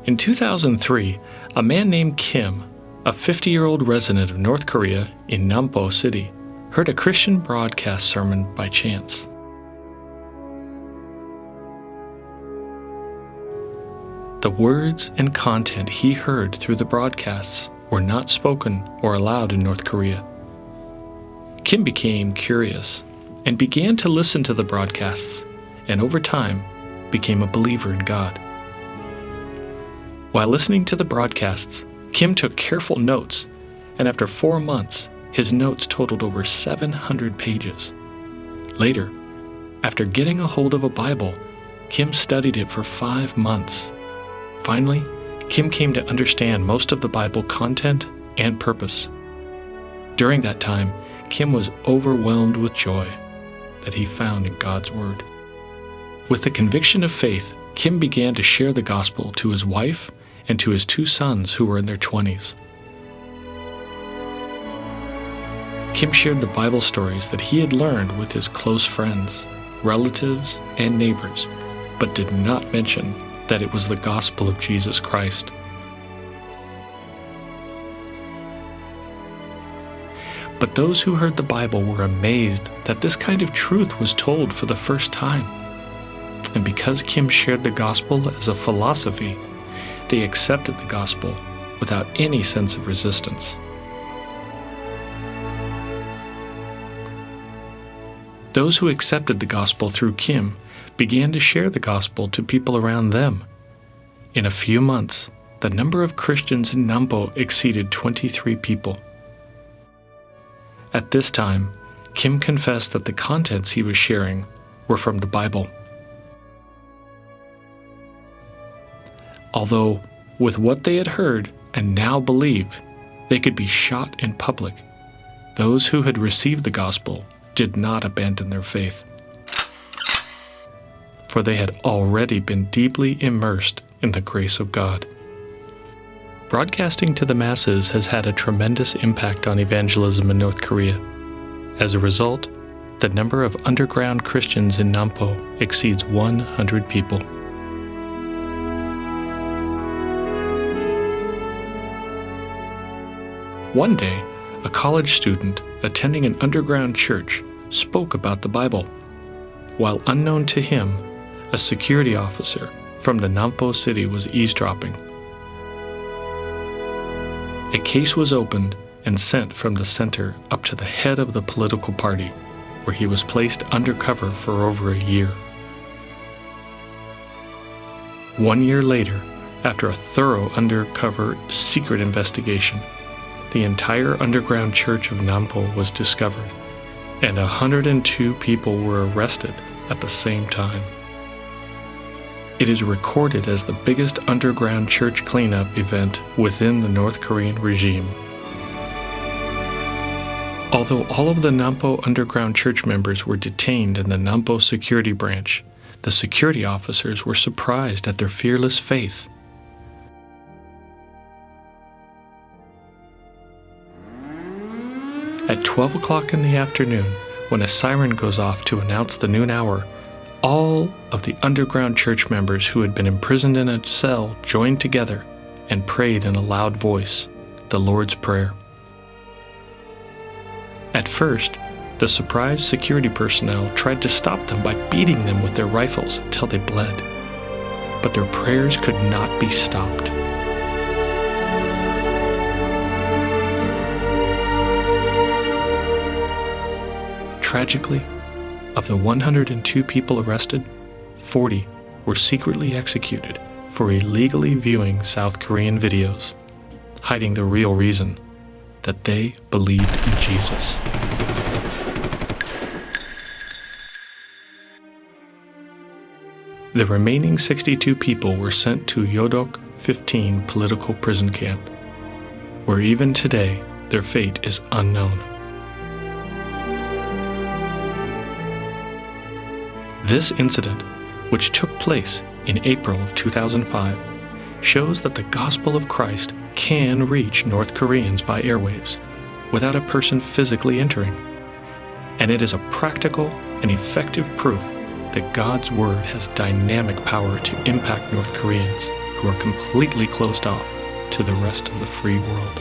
In 2003, a man named Kim, a 50-year-old resident of North Korea in Nampo City, heard a Christian broadcast sermon by chance. The words and content he heard through the broadcasts were not spoken or allowed in North Korea. Kim became curious and began to listen to the broadcasts, and over time became a believer in God. While listening to the broadcasts, Kim took careful notes, and after 4 months, his notes totaled over 700 pages. Later, after getting a hold of a Bible, Kim studied it for 5 months. Finally, Kim came to understand most of the Bible content and purpose. During that time, Kim was overwhelmed with joy that he found in God's Word. With the conviction of faith, Kim began to share the gospel to his wife and to his 2 sons who were in their 20s. Kim shared the Bible stories that he had learned with his close friends, relatives, and neighbors, but did not mention that it was the gospel of Jesus Christ. But those who heard the Bible were amazed that this kind of truth was told for the first time. And because Kim shared the gospel as a philosophy, they accepted the gospel without any sense of resistance. Those who accepted the gospel through Kim began to share the gospel to people around them. In a few months, the number of Christians in Nampo exceeded 23 people. At this time, Kim confessed that the contents he was sharing were from the Bible. Although, with what they had heard and now believed, they could be shot in public, those who had received the gospel did not abandon their faith, for they had already been deeply immersed in the grace of God. Broadcasting to the masses has had a tremendous impact on evangelism in North Korea. As a result, the number of underground Christians in Nampo exceeds 100 people. One day, a college student attending an underground church spoke about the Bible, while unknown to him, a security officer from the Nampo city was eavesdropping. A case was opened and sent from the center up to the head of the political party, where he was placed undercover for over a year. 1 year later, after a thorough undercover secret investigation, the entire underground church of Nampo was discovered, and 102 people were arrested at the same time. It is recorded as the biggest underground church cleanup event within the North Korean regime. Although all of the Nampo underground church members were detained in the Nampo security branch, the security officers were surprised at their fearless faith. At 12 o'clock in the afternoon, when a siren goes off to announce the noon hour, all of the underground church members who had been imprisoned in a cell joined together and prayed in a loud voice the Lord's Prayer. At first, the surprised security personnel tried to stop them by beating them with their rifles until they bled, but their prayers could not be stopped. Tragically, of the 102 people arrested, 40 were secretly executed for illegally viewing South Korean videos, hiding the real reason that they believed in Jesus. The remaining 62 people were sent to Yodok 15 political prison camp, where even today their fate is unknown. This incident, which took place in April of 2005, shows that the gospel of Christ can reach North Koreans by airwaves without a person physically entering. And it is a practical and effective proof that God's Word has dynamic power to impact North Koreans who are completely closed off to the rest of the free world.